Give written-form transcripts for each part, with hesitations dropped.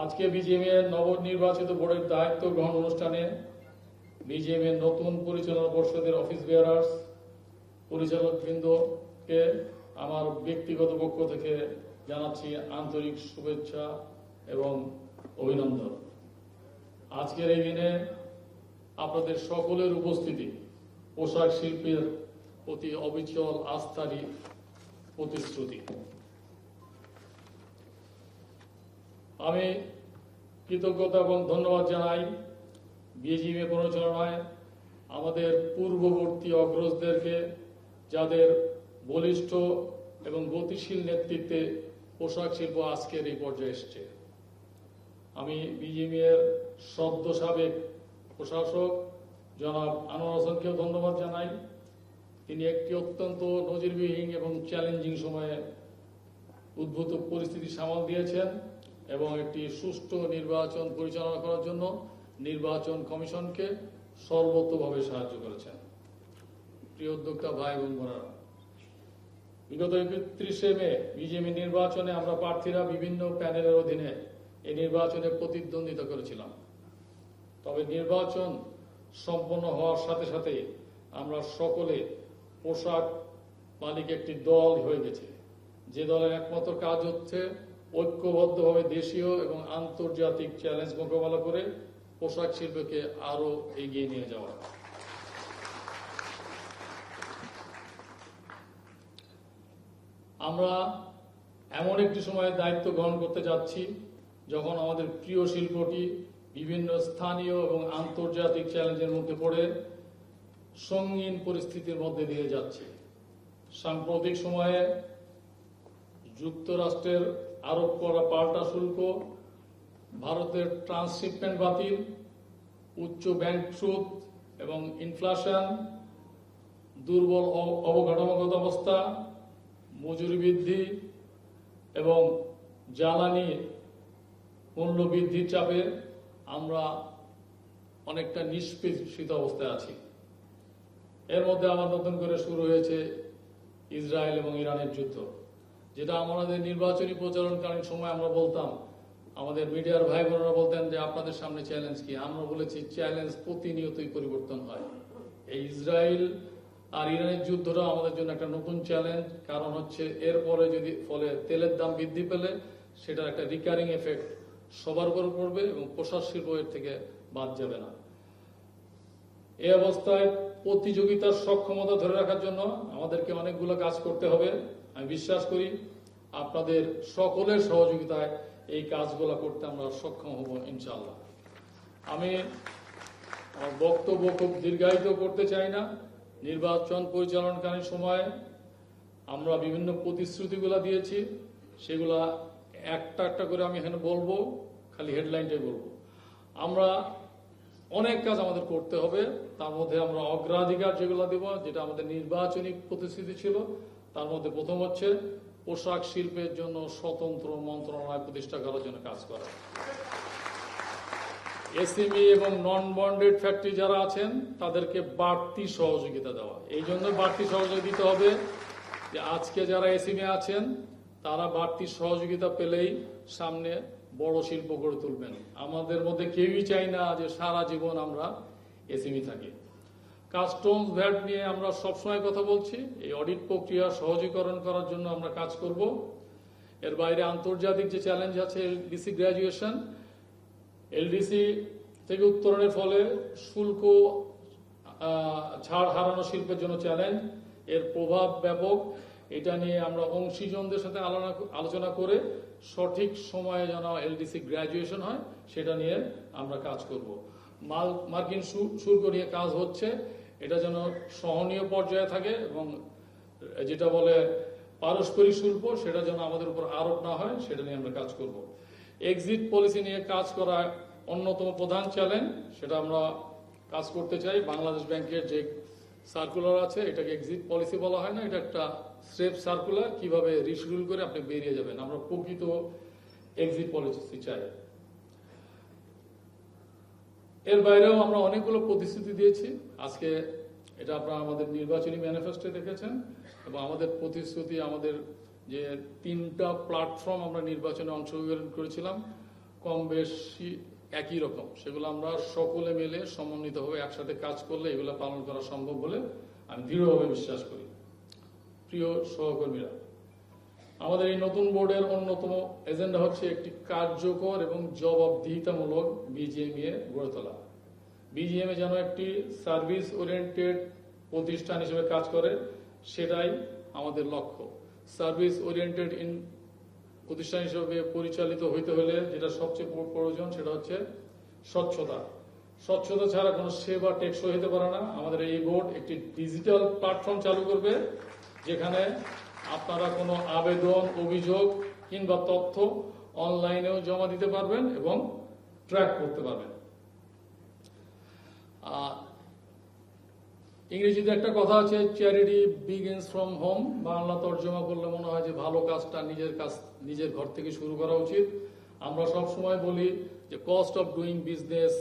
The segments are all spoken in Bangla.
আজকে বিজিএমএ নবনির্বাচিত বোর্ডের দায়িত্ব গ্রহণ অনুষ্ঠানে বিজিএমএ নতুন পরিচালনা পর্ষদের অফিস বেয়ারার্স পরিচালকবৃন্দকে আমার ব্যক্তিগত পক্ষ থেকে জানাচ্ছি আন্তরিক শুভেচ্ছা এবং অভিনন্দন। আজকের এই দিনে আপনাদের সকলের উপস্থিতি পোশাক শিল্পের প্রতি অবিচল আস্থারই প্রতিশ্রুতি। আমি কৃতজ্ঞতা এবং ধন্যবাদ জানাই বিজিএমএ পরিচালনায় আমাদের পূর্ববর্তী অগ্রজদেরকে, যাদের বলিষ্ঠ এবং গতিশীল নেতৃত্বে পোশাক শিল্প আজকের এই পর্যায়ে এসেছে। আমি বিজিএমএ এর সদ্য সাবেক প্রশাসক জনাব আনোয়ার হোসেনকেও ধন্যবাদ জানাই। তিনি একটি অত্যন্ত নজিরবিহীন এবং চ্যালেঞ্জিং সময়ে উদ্ভূত পরিস্থিতি সামাল দিয়েছেন এবং একটি সুষ্ঠু নির্বাচন পরিচালনা করার জন্য নির্বাচন কমিশনকে সর্বতোভাবে সাহায্য করেছেন। প্রিয় উদ্যোক্তা ভাই এবং বোনেরা, বিগত 31শে মে বিজিএমএ নির্বাচনে আমরা প্রার্থীরা বিভিন্ন প্যানেলের অধীনে এই নির্বাচনে প্রতিদ্বন্দ্বিতা করেছিলাম। তবে নির্বাচন সম্পন্ন হওয়ার সাথে সাথে আমরা সকলে পোশাক মালিক একটি দল হয়ে গেছে, যে দলের একমাত্র কাজ হচ্ছে ঐক্যবদ্ধভাবে দেশীয় এবং আন্তর্জাতিক চ্যালেঞ্জ মোকাবেলা করে পোশাক শিল্পকে আরো এগিয়ে নিয়ে যাওয়া। আমরা এমন একটি সময়ে দায়িত্ব গ্রহণ করতে যাচ্ছি যখন আমাদের প্রিয় শিল্পটি বিভিন্ন স্থানীয় এবং আন্তর্জাতিক চ্যালেঞ্জের মধ্যে পড়ে সঙ্গীন পরিস্থিতির মধ্যে দিয়ে যাচ্ছে। সাম্প্রতিক সময়ে যুক্তরাষ্ট্রের আরোপ করা পাল্টা শুল্ক, ভারতের ট্রান্সশিপমেন্ট বাতিল, উচ্চ ব্যাংক সুদ এবং ইনফ্লেশন, দুর্বল অবকাঠামোগত অবস্থা, মজুরি বৃদ্ধি এবং জ্বালানি মূল্য বৃদ্ধির চাপে আমরা অনেকটা নিষ্পেষিত অবস্থায় আছি। এর মধ্যে আবার নতুন করে শুরু হয়েছে ইসরায়েল এবং ইরানের যুদ্ধ, যেটা আমাদের নির্বাচনী প্রচারণকালীন সময় আমরা বলতাম, আমাদের মিডিয়ার ভাই বোনেরা বলতেন যে আপনাদের সামনে চ্যালেঞ্জ কি। আমরা বলেছি চ্যালেঞ্জ প্রতিনিয়তই পরিবর্তন হয়। এই ইসরায়েল আর ইরানের যুদ্ধটা আমাদের জন্য একটা নতুন চ্যালেঞ্জ, কারণ হচ্ছে এরপরে যদি ফলে তেলের দাম বৃদ্ধি পেলে সেটার একটা রিকারিং এফেক্ট সবার উপর পড়বে এবং পোশাক শিল্প এর থেকে বাদ যাবে না। এই অবস্থায় প্রতিযোগিতার সক্ষমতা ধরে রাখার জন্য আমাদেরকে অনেকগুলো কাজ করতে হবে। আমি বিশ্বাস করি আপনাদের সকলের সহযোগিতায় এই কাজগুলো করতে আমরা সক্ষম হব ইনশাআল্লাহ। আমি আমার বক্তব্য খুব দীর্ঘায়িত করতে চাই না। নির্বাচন পরিচালনাকালীন সময়ে আমরা বিভিন্ন প্রতিশ্রুতিগুলো দিয়েছি, সেগুলা একটা একটা করে আমি এখানে বলবো, খালি হেডলাইনটাই বলবো। আমরা অনেক কাজ আমাদের করতে হবে, তার মধ্যে আমরা অগ্রাধিকার যেগুলো দেব, যেটা আমাদের নির্বাচনী প্রতিশ্রুতি ছিল, তার মধ্যে প্রথম হচ্ছে পোশাক শিল্পের জন্য স্বতন্ত্র মন্ত্রণালয় প্রতিষ্ঠা করার জন্য কাজ করা। এসএমই এবং নন বন্ডেড ফ্যাক্টরি যারা আছেন তাদেরকে বাড়তি সহযোগিতা দেওয়া। এই জন্য বাড়তি সহযোগিতা দিতে হবে যে আজকে যারা এসএমই আছেন তারা বাড়তি সহযোগিতা পেলেই সামনে বড় শিল্প গড়ে তুলবেন। আমাদের মধ্যে কেউই চাই না যে সারা জীবন আমরা এসএমই থাকি। কাস্টমস ভ্যাট নিয়ে আমরা সবসময় কথা বলছি, এই অডিট প্রক্রিয়া সহজীকরণ করার জন্য আমরা কাজ করব। এর বাইরে আন্তর্জাতিক যে চ্যালেঞ্জ আছে, এলডিসি গ্র্যাজুয়েশন, এলডিসি থেকে উত্তরণের ফলে শুল্ক ছাড় হারানো শিল্পের জন্য চ্যালেঞ্জ, এর প্রভাব ব্যাপক। এটা নিয়ে আমরা অংশীজনদের সাথে আলোচনা করে সঠিক সময়ে যেন এলডিসি গ্র্যাজুয়েশন হয় সেটা নিয়ে আমরা কাজ করব। মার্কিন শুল্ক নিয়ে কাজ হচ্ছে, এটা যেন সহনীয় পর্যায়ে থাকে এবং যেটা বলে পারস্পরিক শুল্ক সেটা যেন আমাদের উপর আরোপ না হয়, সেটা নিয়ে আমরা কাজ করব। এক্সিট পলিসি নিয়ে কাজ করা অন্যতম প্রধান চ্যালেঞ্জ, সেটা আমরা কাজ করতে চাই। বাংলাদেশ ব্যাংকের যে সার্কুলার আছে এটাকে এক্সিট পলিসি বলা হয় না, এটা একটা স্রেফ সার্কুলার, কিভাবে রিশিডিউল করে আপনি বেরিয়ে যাবেন। আমরা প্রকৃত এক্সিট পলিসি চাই। এর বাইরেও আমরা অনেকগুলো প্রতিশ্রুতি দিয়েছি। আজকে এটা আপনারা আমাদের নির্বাচনী ম্যানিফেস্টো দেখেছেন এবং আমাদের প্রতিশ্রুতি, আমাদের যে 3টা প্ল্যাটফর্ম আমরা নির্বাচনে অংশগ্রহণ করেছিলাম, কম বেশি একই রকম, সেগুলো আমরা সকলে মিলে সমন্বিতভাবে একসাথে কাজ করলে এগুলো পালন করা সম্ভব বলে আমি দৃঢ়ভাবে বিশ্বাস করি। প্রিয় সহকর্মীরা, আমাদের এই নতুন বোর্ডের অন্যতম এজেন্ডা হচ্ছে একটি কার্যকর এবং জবাবদিহিতামূলক বিজিএমইএ গড়ে তোলা। বিজিএমএ যেন একটি সার্ভিস ওরিয়েন্টেড প্রতিষ্ঠান হিসেবে কাজ করে, সেটাই আমাদের লক্ষ্য। সার্ভিস ওরিয়েন্টেড প্রতিষ্ঠান হিসেবে পরিচালিত হইতে হলে যেটা সবচেয়ে প্রয়োজন সেটা হচ্ছে স্বচ্ছতা। স্বচ্ছতা ছাড়া কোনো সেবা টেকসই হতে পারে না। আমাদের এই বোর্ড একটি ডিজিটাল প্ল্যাটফর্ম চালু করবে, যেখানে আপনারা কোনো আবেদন, অভিযোগ কিংবা তথ্য অনলাইনেও জমা দিতে পারবেন এবং ট্র্যাক করতে পারবেন। ইংরেজিতে একটা কথা আছে, charity begins from home. Bangla তর্জমা করলে মনে হয় যে ভালো কাজটা নিজের ঘর থেকে শুরু করা উচিত। আমরা সব সময় বলি যে কস্ট অফ ডুইং বিজনেস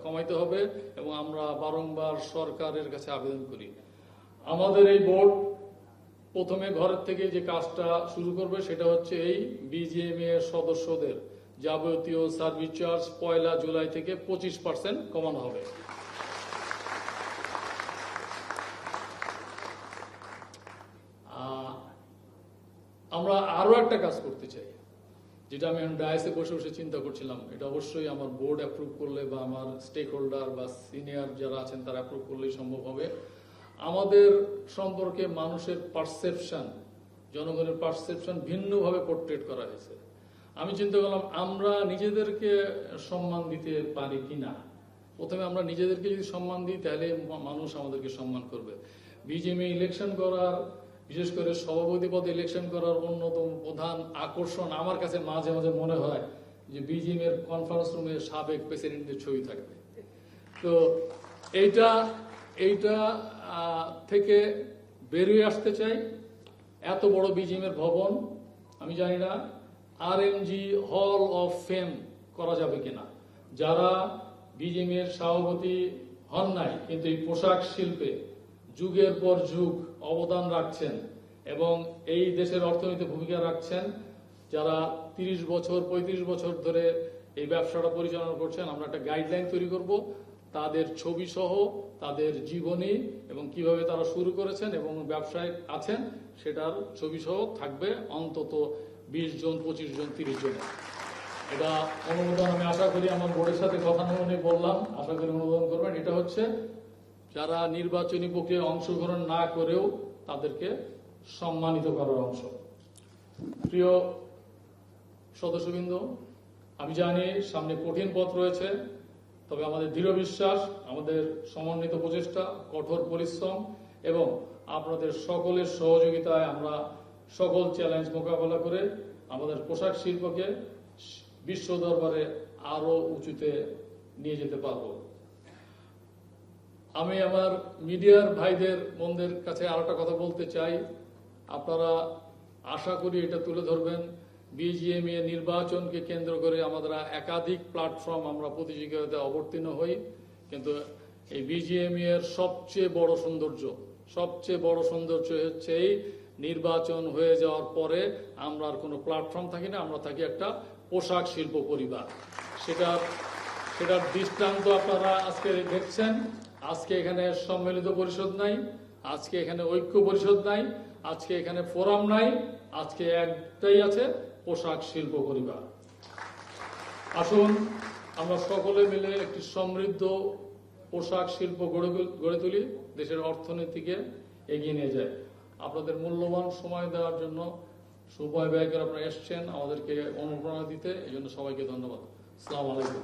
কমাইতে হবে এবং আমরা বারংবার সরকারের কাছে আবেদন করি। আমাদের এই বোর্ড প্রথমে ঘরের থেকে যে কাজটা শুরু করবে সেটা হচ্ছে এই বিজিএমএ এর সদস্যদের যাবতীয় সার্ভিস চার্জ 1 জুলাই থেকে 25% কমানো হবে। আমরা আরো একটা কাজ করতে চাই, যেটা আমি ডায়াসে বসে বসে চিন্তা করছিলাম। এটা অবশ্যই আমার বোর্ড অ্যাপ্রুভ করলে বা আমার স্টেক হোল্ডার বা সিনিয়র যারা আছেন তারা অ্যাপ্রুভ করলেই সম্ভব হবে। আমাদের সম্পর্কে মানুষের পারসেপশন, জনগণের পারসেপশন ভিন্নভাবে পোর্ট্রেট করা হয়েছে। আমি চিন্তা করলাম আমরা নিজেদেরকে সম্মান দিতে পারি কিনা। প্রথমে আমরা নিজেদেরকে যদি সম্মান দিই তাহলে মানুষ আমাদেরকে সম্মান করবে। বিজেপি ইলেকশন করার, বিশেষ করে সভাপতি পদে ইলেকশন করার অন্যতম প্রধান আকর্ষণ আমার কাছে মাঝে মাঝে মনে হয় যে বিজেপি এর কনফারেন্স রুমে সাবেক প্রেসিডেন্টের ছবি থাকবে। তো এইটা থেকে বেরিয়ে আসতে চাই। এত বড় বিজিএম এর ভবন, আমি জানি না আরএমজি হল অফ ফেম করা যাবে কিনা। যারা বিজিএম এর সভাপতি হন নাই কিন্তু এই পোশাক শিল্পে যুগের পর যুগ অবদান রাখছেন এবং এই দেশের অর্থনীতিতে ভূমিকা রাখছেন, যারা 30 বছর 35 বছর ধরে এই ব্যবসাটা পরিচালনা করছেন, আমরা একটা গাইডলাইন তৈরি করব। তাদের ছবি সহ, তাদের জীবনী এবং কিভাবে তারা শুরু করেছেন এবং ব্যবসায় আছেন সেটার ছবি সহ থাকবে অন্তত 20 জন, 25 জন, 30 জন। এটা অনুমোদন আমি আশা করি, আমার বোর্ডের সাথে কথা নিয়ে বললাম, আশা করি অনুমোদন করবেন। এটা হচ্ছে যারা নির্বাচনী প্রক্রিয়ায় অংশগ্রহণ না করেও তাদেরকে সম্মানিত করার অংশ। প্রিয় সদস্যবৃন্দ, আমি জানি সামনে কঠিন পথ রয়েছে, তবে আমাদের দৃঢ় বিশ্বাস, আমাদের সমন্বিত প্রচেষ্টা, কঠোর পরিশ্রম এবং আপনাদের সকলের সহযোগিতায় আমরা সকল চ্যালেঞ্জ মোকাবেলা করে আমাদের পোশাক শিল্পকে বিশ্ব দরবারে আরো উঁচুতে নিয়ে যেতে পারব। আমি আমার মিডিয়ার ভাইদের বোনদের কাছে আর একটা কথা বলতে চাই। আপনারা আশা করি এটা তুলে ধরবেন। বিজিএমইএ নির্বাচনকে কেন্দ্র করে আমাদের একাধিক প্ল্যাটফর্ম আমরা প্রতিযোগিতায় অবতীর্ণ হই, কিন্তু এই বিজিএমইএ এর সবচেয়ে বড় সৌন্দর্য হচ্ছে এই নির্বাচন হয়ে যাওয়ার পরে আমরা আর কোনো প্ল্যাটফর্ম থাকি না, আমরা থাকি একটা পোশাক শিল্প পরিবার। সেটার দৃষ্টান্ত আপনারা আজকে দেখছেন। আজকে এখানে সম্মিলিত পরিষদ নাই, আজকে এখানে ঐক্য পরিষদ নাই, আজকে এখানে ফোরাম নাই, আজকে একটাই আছে, পোশাক শিল্প পরিবার। আসুন আমরা সকলে মিলে একটি সমৃদ্ধ পোশাক শিল্প গড়ে তুলি, দেশের অর্থনীতিকে এগিয়ে নিয়ে যায়। আপনাদের মূল্যবান সময় দেওয়ার জন্য, সময় ব্যয় করে আপনারা এসছেন আমাদেরকে অনুপ্রেরণা দিতে, এই জন্য সবাইকে ধন্যবাদ। আসসালামু আলাইকুম।